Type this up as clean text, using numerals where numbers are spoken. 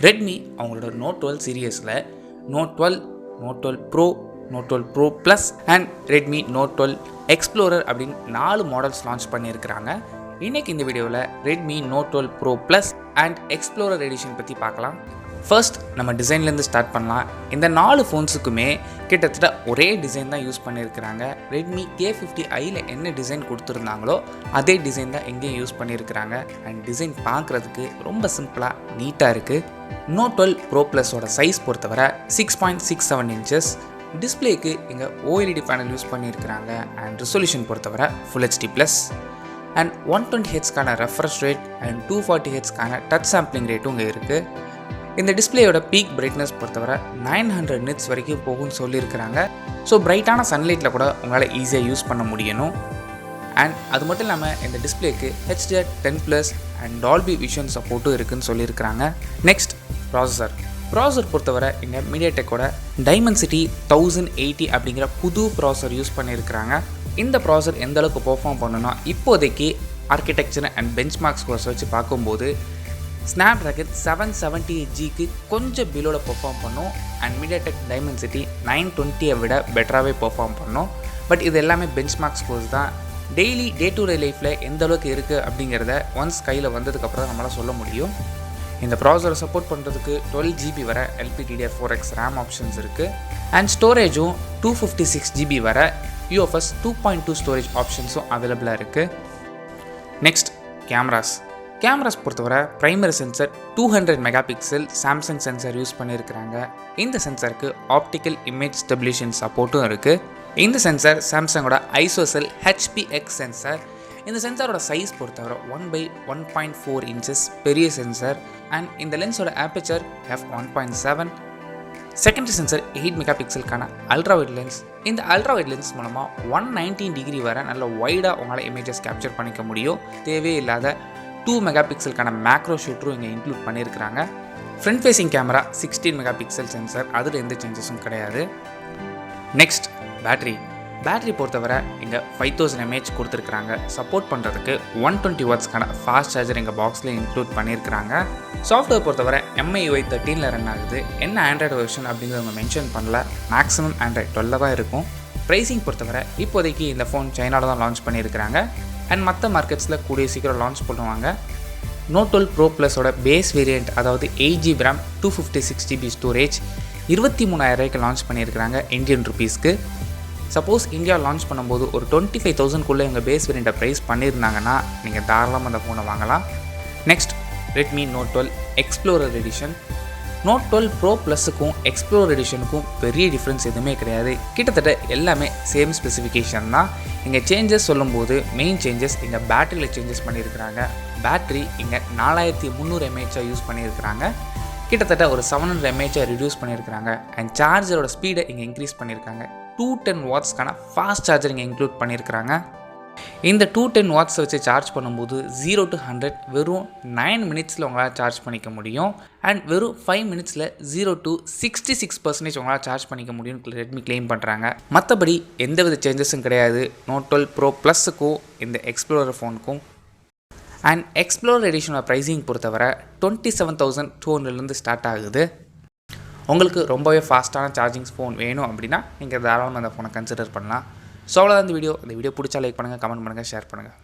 Redmi அவங்களோட Note 12 சீரியஸில் Note 12, Note 12 Pro, Note 12 Pro Plus and Redmi Note 12 Explorer அப்படின்னு 4 models launch பண்ணியிருக்கிறாங்க. இன்றைக்கி இந்த வீடியோவில் Redmi Note 12 Pro Plus and Explorer Edition பற்றி பார்க்கலாம். ஃபர்ஸ்ட் நம்ம டிசைன்லேருந்து ஸ்டார்ட் பண்ணலாம். இந்த 4 ஃபோன்ஸுக்குமே கிட்டத்தட்ட ஒரே டிசைன் தான் யூஸ் பண்ணியிருக்கிறாங்க. ரெட்மி K50iயில் என்ன டிசைன் கொடுத்துருந்தாங்களோ அதே டிசைன் தான் எங்கேயும் யூஸ் பண்ணியிருக்கிறாங்க. அண்ட் டிசைன் பார்க்குறதுக்கு ரொம்ப சிம்பிளாக நீட்டாக இருக்குது. நோட் 12 ப்ரோ ப்ளஸோட சைஸ் பொறுத்தவரை 6.67 இன்ச்சஸ். டிஸ்பிளேக்கு இங்கே OLED பேனல் யூஸ் பண்ணியிருக்கிறாங்க. அண்ட் ரெசல்யூஷன் பொறுத்தவரை Full HD+. அண்ட் 120Hzக்கான ரெஃப்ரெஷ் ரேட் அண்ட் 240Hzக்கான டச் சாம்பிளிங் ரேட்டும் இங்கே இருக்குது. இந்த டிஸ்பிளேயோட பீக் பிரைட்னஸ் பொறுத்தவரை 900 nits வரைக்கும் போகும்னு சொல்லியிருக்கிறாங்க. ஸோ பிரைட்டான சன்லைட்டில் கூட உங்களால் ஈஸியாக யூஸ் பண்ண முடியணும். அண்ட் அது மட்டும் இல்லாமல் இந்த டிஸ்பிளேக்கு HDR10+ அண்ட் DOLBY விஷன் சப்போர்ட்டும் இருக்குதுன்னு சொல்லியிருக்கிறாங்க. நெக்ஸ்ட் ப்ராசஸர் பொறுத்தவரை இங்கே மீடியாடெக்கோட DIMENSITY 1080 அப்படிங்கிற புது ப்ராசஸர் யூஸ் பண்ணியிருக்கிறாங்க. இந்த ப்ராசஸர் எந்த அளவுக்கு பெர்ஃபார்ம் பண்ணணும்னா இப்போதைக்கு ஆர்கிடெக்சர் அண்ட் பெஞ்ச்மார்க் ஸ்கோர்ஸ் வச்சு பார்க்கும்போது ஸ்னாப்ட்ராகன் 778Gக்கு கொஞ்சம் பிலோவில் பெர்ஃபார்ம் பண்ணும். அண்ட் மீடியாடெக் DIMENSITY 920 விட பெட்டராகவே பெர்ஃபார்ம் பண்ணும். பட் இது எல்லாமே பெஞ்ச்மார்க் ஸ்கோர்ஸ் தான். டெய்லி டே டு டே லைஃப்பில் எந்த அளவுக்கு இருக்குது அப்படிங்கிறத ஒன்ஸ் கையில் வந்ததுக்கப்புறம் தான் நம்மளால் சொல்ல முடியும். இந்த ப்ராசஸரை சப்போர்ட் பண்ணுறதுக்கு 12GB வர LPDDR4X RAM ஆப்ஷன்ஸ் இருக்குது. அண்ட் ஸ்டோரேஜும் 256GB வர U.F.S 2.2 ஸ்டோரேஜ் ஆப்ஷன்ஸும் அவைலபிளாக இருக்குது. நெக்ஸ்ட் கேமராஸ் பொறுத்தவரை primary sensor 200 megapixel Samsung sensor use பண்ணியிருக்கிறாங்க. இந்த சென்சருக்கு ஆப்டிக்கல் இமேஜ் ஸ்டெபிலேஷன் சப்போர்ட்டும் இருக்குது. இந்த சென்சர் சாம்சங்கோட ISOCELL HPX சென்சர். இந்த சென்சாரோட சைஸ் பொறுத்தவரை 1/1.4 இன்ச்சஸ் பெரிய சென்சர். அண்ட் இந்த லென்ஸோட ஆப்பர்ச்சர் f1.7. செகண்டரி சென்சர் 8 மெகாபிக்சலுக்கான அல்ட்ராவைட் லென்ஸ். இந்த அல்ட்ராவைட் லென்ஸ் மூலமாக 119 டிகிரி வரை நல்ல வைடாக உங்களால் இமேஜஸ் கேப்சர் பண்ணிக்க முடியும். தேவையில்லாத 2 மெகாபிக்சலுக்கான மேக்ரோ ஷூட்டரும் இங்கே இன்க்ளூட் பண்ணியிருக்கிறாங்க. Front facing camera 16 megapixel sensor, அதில் எந்த சேஞ்சஸும் கிடையாது. நெக்ஸ்ட் பேட்டரி பொறுத்தவரை இங்கே 5000 mAh கொடுத்துருக்குறாங்க. சப்போர்ட் பண்ணுறதுக்கு 120 வாட்ஸ்க்கான ஃபாஸ்ட் சார்ஜர் எங்கள் பாக்ஸில் இன்க்ளூட் பண்ணியிருக்கிறாங்க. சாஃப்ட்வேர் பொறுத்தவரை MIUI 13 ரன் ஆகுது. என்ன ஆண்ட்ராய்டு வெர்ஷன் அப்படிங்கிறவங்க மென்ஷன் பண்ணல. மேக்ஸிமம் ஆண்ட்ராய்டு 12 தான் இருக்கும். ப்ரைஸிங் பொறுத்தவரை இப்போதைக்கு இந்த ஃபோன் சைனாவில் தான் லான்ச் பண்ணியிருக்கிறாங்க. அண்ட் மற்ற மார்க்கெட்ஸில் கூடிய சீக்கிரம் லான்ச் பண்ணுவாங்க. நோட் 12 ப்ரோ ப்ளஸோட பேஸ் வேரியண்ட் அதாவது 8GB RAM 256GB storage 23,000 launch பண்ணியிருக்கிறாங்க இந்தியன் ருபீஸ்க்கு. சப்போஸ் இந்தியா லான்ச் பண்ணும்போது ஒரு 25,000க்குள்ளே எங்கள் பேஸ் வேரியண்ட்டை ப்ரைஸ் பண்ணியிருந்தாங்கன்னா நீங்கள் தாராளமாக அந்த ஃபோனை வாங்கலாம். Next Redmi Note 12 Explorer Edition. Note 12 Pro ப்ளஸுக்கும் எக்ஸ்ப்ளோரர் எடிஷனுக்கும் பெரிய டிஃப்ரென்ஸ் எதுவுமே கிடையாது. கிட்டத்தட்ட எல்லாமே சேம் ஸ்பெசிஃபிகேஷன் தான். இங்கே சேஞ்சஸ் சொல்லும்போது மெயின் சேஞ்சஸ் இங்கே பேட்டரியில் சேஞ்சஸ் பண்ணியிருக்கிறாங்க. பேட்டரி இங்கே 4300 mAh யூஸ் பண்ணியிருக்கிறாங்க. கிட்டத்தட்ட ஒரு 700 mAh ரிடியூஸ் பண்ணியிருக்கிறாங்க. அண்ட் சார்ஜரோட ஸ்பீடை இங்கே இன்க்ரீஸ் பண்ணியிருக்காங்க. 210 வாட்ஸ்க்கான ஃபாஸ்ட் சார்ஜர் இங்கே இன்க்ளூட் பண்ணியிருக்கிறாங்க. இந்த 210 வாட்ஸ் வச்சு சார்ஜ் பண்ணும்போது 0 to 100 வெறும் 9 மினிட்ஸில் உங்களால் சார்ஜ் பண்ணிக்க முடியும். அண்ட் வெறும் 5 மினிட்ஸில் 0 to 66% உங்களால் சார்ஜ் பண்ணிக்க முடியும்னு ரெட்மி கிளைம் பண்ணுறாங்க. மற்றபடி எந்தவித சேஞ்சஸும் கிடையாது நோட் 12 ப்ரோ ப்ளஸுக்கும் இந்த எக்ஸ்ப்ளோரர் ஃபோனுக்கும். அண்ட் எக்ஸ்ப்ளோரர் எடிஷனோட ப்ரைஸிங் பொறுத்தவரை 27,200 ஸ்டார்ட் ஆகுது. உங்களுக்கு ரொம்பவே ஃபாஸ்ட்டான சார்ஜிங் ஃபோன் வேணும் அப்படின்னா நீங்கள் தாராளமாக அந்த ஃபோனை கன்சிடர் பண்ணலாம். ஸோ அவ்வளோதான் இந்த வீடியோ பிடிச்சா லைக் பண்ணுங்கள், கமெண்ட் பண்ணுங்கள், ஷேர் பண்ணுங்கள்.